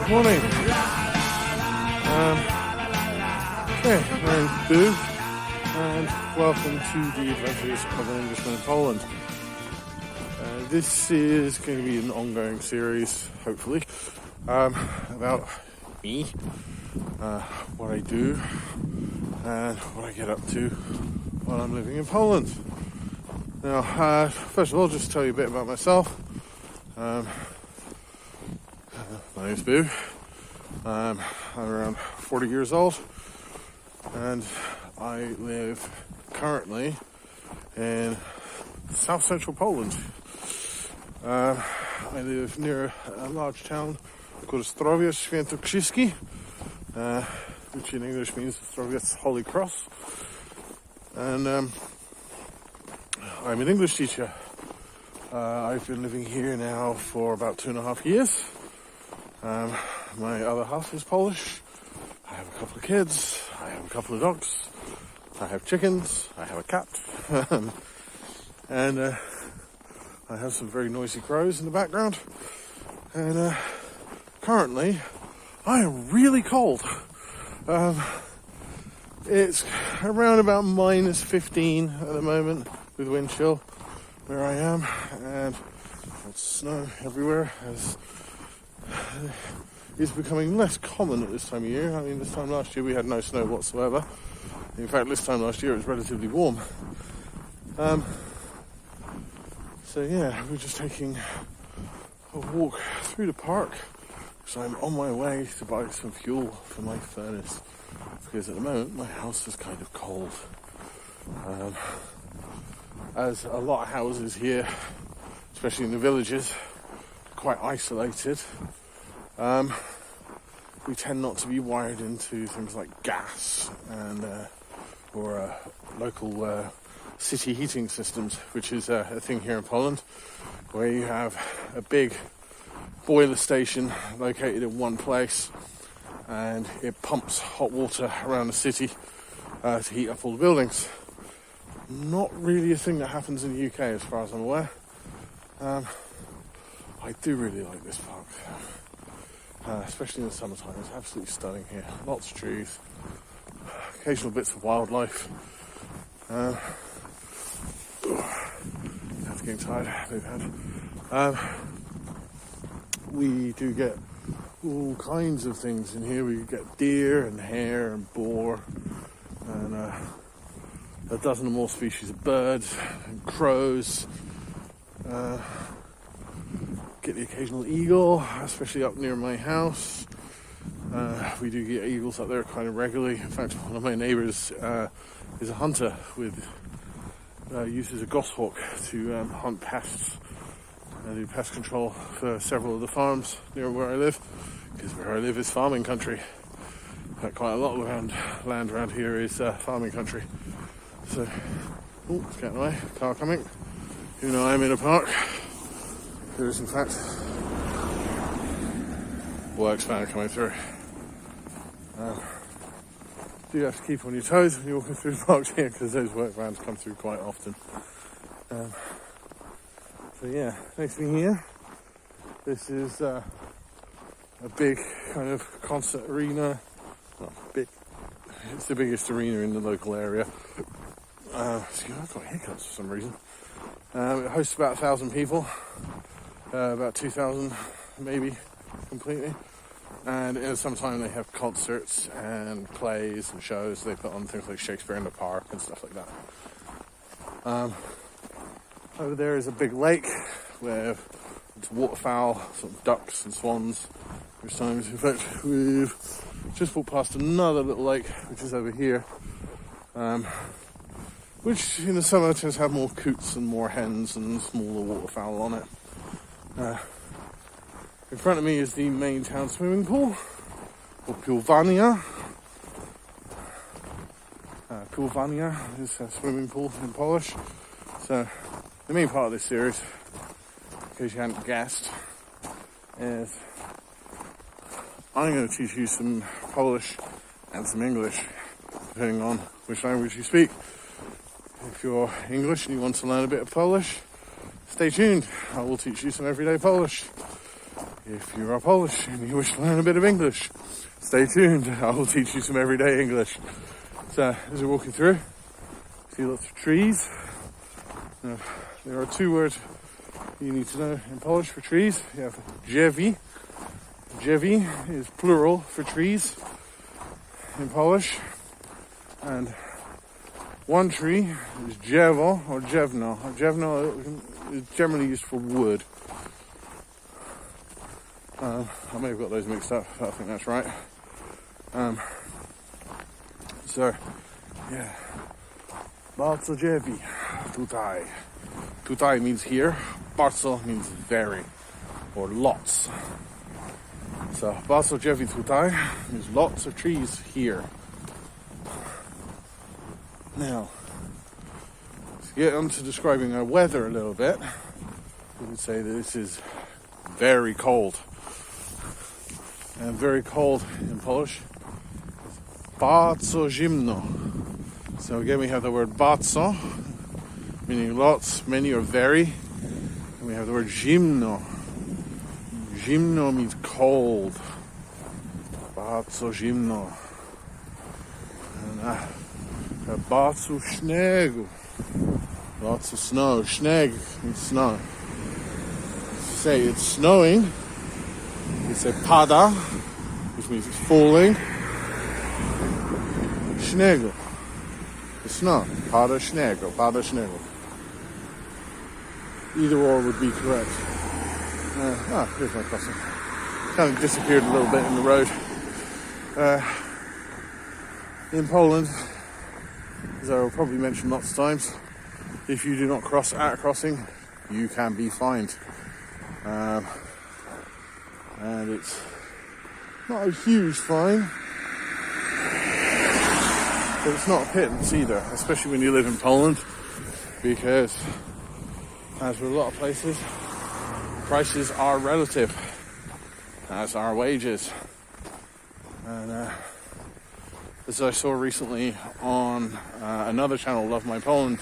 Morning. Okay, my name's Boo, and welcome to the Adventures of an Englishman in Poland. This is going to be an ongoing series, hopefully, about me, what I do, and what I get up to while I'm living in Poland. Now, first of all, just to tell you a bit about myself. My name's Boo. I'm around 40 years old, and I live currently in south central Poland. I live near a large town called Zdrowiec Świętokrzyskie, which in English means Zdrowiec Holy Cross. And I'm an English teacher. I've been living here now for about 2.5 years. My other half is Polish. I have a couple of kids. I have a couple of dogs. I have chickens. I have a cat. And I have some very noisy crows in the background. And currently, I am really cold. It's around about minus 15 at the moment with wind chill where I am. And it's snow everywhere as is becoming less common at this time of year. I mean, this time last year we had no snow whatsoever. In fact, this time last year it was relatively warm. So yeah, we're just taking a walk through the park because I'm on my way to buy some fuel for my furnace, because at the moment my house is kind of cold. As a lot of houses here, especially in the villages, are quite isolated. We tend not to be wired into things like gas and or local city heating systems, which is a thing here in Poland, where you have a big boiler station located in one place, and it pumps hot water around the city to heat up all the buildings. Not really a thing that happens in the UK, as far as I'm aware. I do really like this park, especially in the summertime. It's absolutely stunning here. Lots of trees, occasional bits of wildlife. That's getting tired. We've had. We do get all kinds of things in here. We get deer and hare and boar, and a dozen or more species of birds and crows. Get the occasional eagle, especially up near my house. We do get eagles up there kind of regularly. In fact, one of my neighbours is a hunter with uses a goshawk to hunt pests and do pest control for several of the farms near where I live, because where I live is farming country. In fact, quite a lot of land around here is farming country. So, it's getting away. Car coming. Even though I'm in a park, there is in fact works van coming through. You have to keep on your toes when you're walking through the parks here, because those work vans come through quite often. So yeah, next thing here, this is a big kind of concert arena. Well, big. It's the biggest arena in the local area. Excuse me, I've got hiccups for some reason. It hosts about 1,000 people, about 2,000 maybe completely. And in the summertime they have concerts and plays and shows. They put on things like Shakespeare in the Park and stuff like that. Over there is a big lake where it's waterfowl, sort of ducks and swans. There's times, in fact, we've just walked past another little lake, which is over here, which in the summer tends to have more coots and more hens and smaller waterfowl on it. In front of me is the main town swimming pool, called Witamy. Witamy is a swimming pool in Polish. So the main part of this series, in case you hadn't guessed, is I'm going to teach you some Polish and some English, depending on which language you speak. If you're English and you want to learn a bit of Polish, stay tuned. I will teach you some everyday Polish. If you are Polish and you wish to learn a bit of English, stay tuned. I will teach you some everyday English. So as we're walking through, see lots of trees. Now, there are two words you need to know in Polish for trees. You have drzewi. Drzewi is plural for trees in Polish. And one tree is drzewo or drzewno. Drzewno is generally used for wood. I may have got those mixed up, but I think that's right. So, yeah. Bardzo drzewi. Tutaj. Tutaj means here. Bardzo means very, or lots. So, bardzo drzewi tutaj means lots of trees here. Now, to get on to describing our weather a little bit, we would say that this is very cold. And very cold in Polish is bardzo zimno. So again we have the word bardzo, meaning lots, many or very. And we have the word zimno. Zimno means cold. Bardzo zimno. And bardzo śniegu. Lots of snow. Śnieg means snow. Say it's snowing. You say pada, which means it's falling. Śniegu. The snow. Pada śniegu. Pada śniegu. Either or would be correct. Here's my crossing. Kind of disappeared a little bit in the road. In Poland, as I will probably mention lots of times, if you do not cross at a crossing, you can be fined. And it's not a huge fine, but it's not a pittance either, especially when you live in Poland, because as with a lot of places, prices are relative, as are wages. And as I saw recently on another channel, Love My Poland,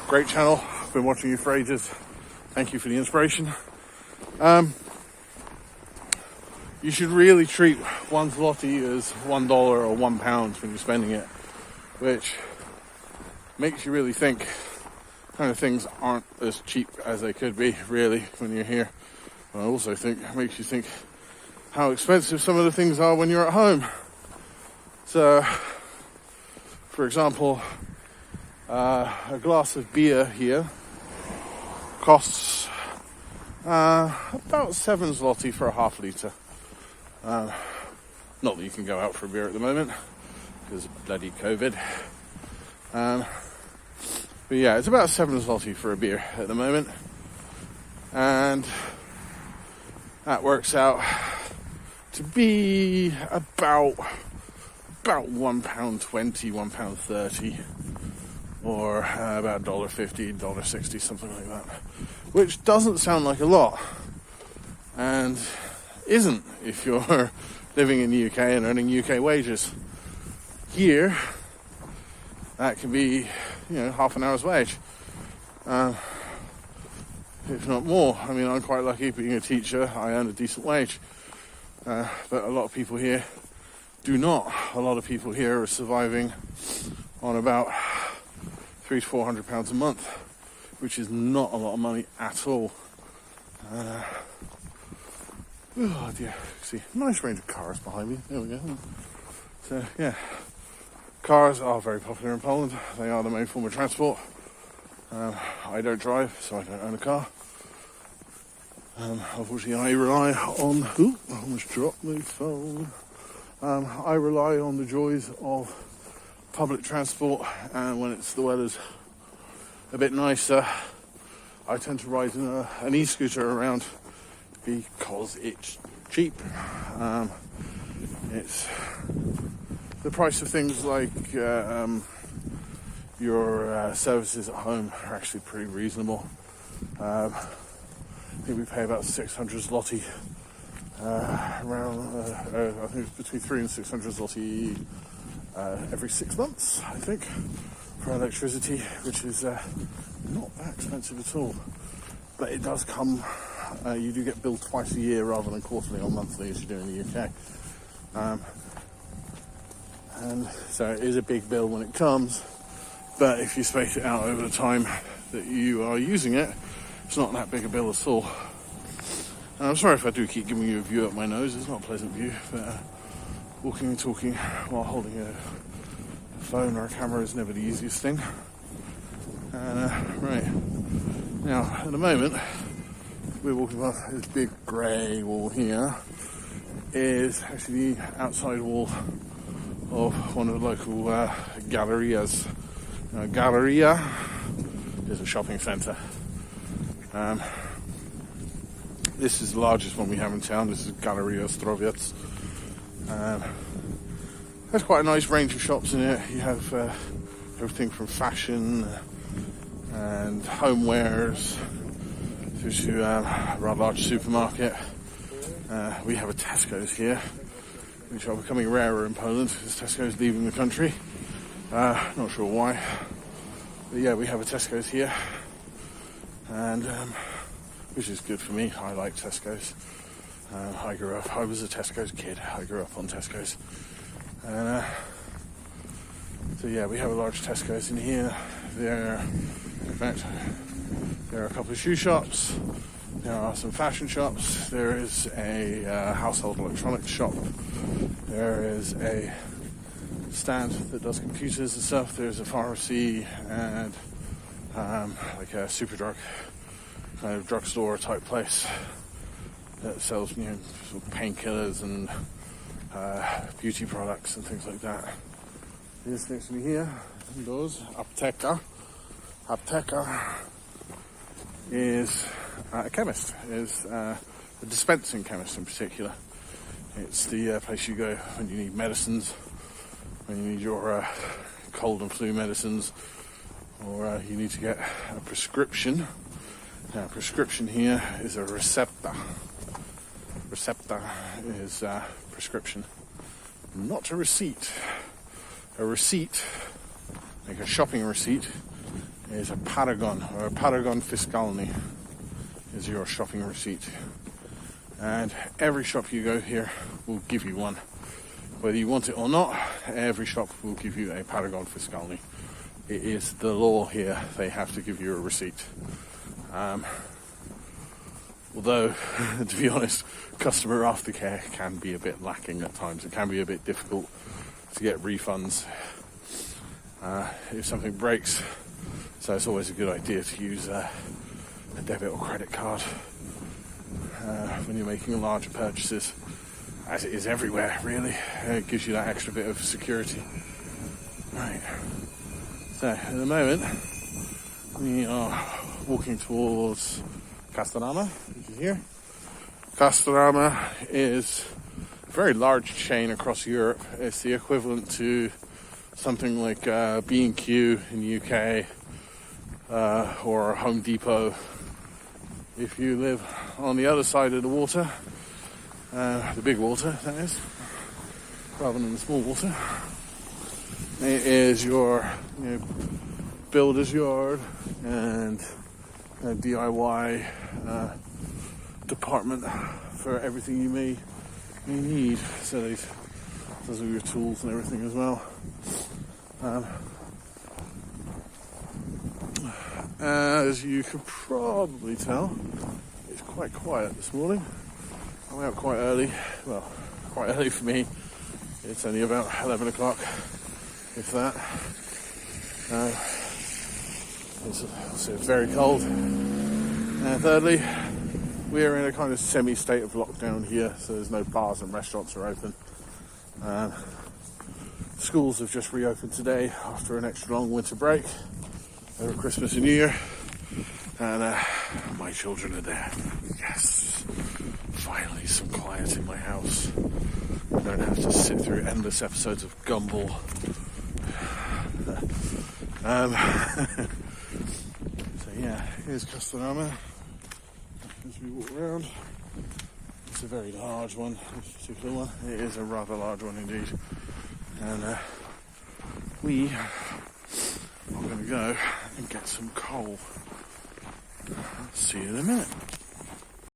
great channel, I've been watching you for ages, thank you for the inspiration. You should really treat one zloty as $1 or £1 when you're spending it, which makes you really think kind of things aren't as cheap as they could be, really, when you're here. And I also think it makes you think how expensive some of the things are when you're at home. So, for example, a glass of beer here costs about 7 zloty for a half litre. Not that you can go out for a beer at the moment because of bloody COVID. But yeah, it's about 7 zloty for a beer at the moment, and that works out to be about £1.20, £1.30, or about $1.50, $1.60, something like that, which doesn't sound like a lot, and isn't if you're living in the UK and earning UK wages. Here, that can be, half an hour's wage, if not more. I mean, I'm quite lucky being a teacher. I earn a decent wage, but a lot of people here do not. A lot of people here are surviving on about £300 to £400 a month, which is not a lot of money at all. Oh dear, see, nice range of cars behind me. There we go. So yeah, cars are very popular in Poland. They are the main form of transport. I don't drive, so I don't own a car. Unfortunately, I rely on... Ooh, I almost dropped my phone. I rely on the joys of public transport, and when the weather's a bit nicer, I tend to ride in an e-scooter around because it's cheap. It's the price of things like your services at home are actually pretty reasonable. I think we pay about 600 zloty around. I think it's between 300 and 600 zloty every 6 months, I think, for electricity, which is not that expensive at all. But it does come you do get billed twice a year rather than quarterly or monthly as you do in the UK. And so it is a big bill when it comes, but if you space it out over the time that you are using it, it's not that big a bill at all. And I'm sorry if I do keep giving you a view up my nose. It's not a pleasant view, but walking and talking while holding a phone or a camera is never the easiest thing. And right now, at the moment, we're walking past this big grey wall here. Is actually the outside wall of one of the local gallerias. Galleria is a shopping centre. This is the largest one we have in town. This is Galleria Ostrowiec. There's quite a nice range of shops in it. You have everything from fashion and homewares to a rather large supermarket. We have a Tesco's here, which are becoming rarer in Poland because Tesco's leaving the country. Not sure why, but yeah, we have a Tesco's here, and which is good for me. I like Tesco's. I was a Tesco's kid. I grew up on Tesco's, and so yeah, we have a large Tesco's in here. In fact, there are a couple of shoe shops. There are some fashion shops. There is a household electronics shop. There is a stand that does computers and stuff. There's a pharmacy and like a Superdrug kind of drugstore type place that sells, sort of painkillers and beauty products and things like that. This next to me here, those apteka. Apteka is a chemist, is a dispensing chemist in particular. It's the place you go when you need medicines, when you need your cold and flu medicines, or you need to get a prescription. Now, a prescription here is a recepta. Recepta is prescription, not a receipt. A receipt, like a shopping receipt, is a paragon, or a paragon fiskalny is your shopping receipt. And every shop you go here will give you one. Whether you want it or not, every shop will give you a paragon fiskalny. It is the law here. They have to give you a receipt. Although, to be honest, customer aftercare can be a bit lacking at times. It can be a bit difficult to get refunds if something breaks. So it's always a good idea to use a debit or credit card when you're making larger purchases, as it is everywhere, really. It gives you that extra bit of security. Right. So, at the moment, we are walking towards Castorama, which is here. Castorama is a very large chain across Europe. It's the equivalent to something like B&Q in the UK, or Home Depot if you live on the other side of the water, the big water, that is, rather than the small water. It is your builder's yard and DIY department for everything you may need. So these does all your tools and everything as well. As you can probably tell, it's quite quiet this morning. I went out quite early. Well, quite early for me. It's only about 11 o'clock, if that. It's very cold. And thirdly, we're in a kind of semi-state of lockdown here, so there's no bars and restaurants are open. Schools have just reopened today after an extra long winter break over Christmas and New Year, and my children are there. Yes, finally some quiet in my house. I don't have to sit through endless episodes of Gumball. So yeah, here's Castorama as we walk around. It's a very large one, this particular one. It is a rather large one indeed. And we are going to go and get some coal. See you in a minute.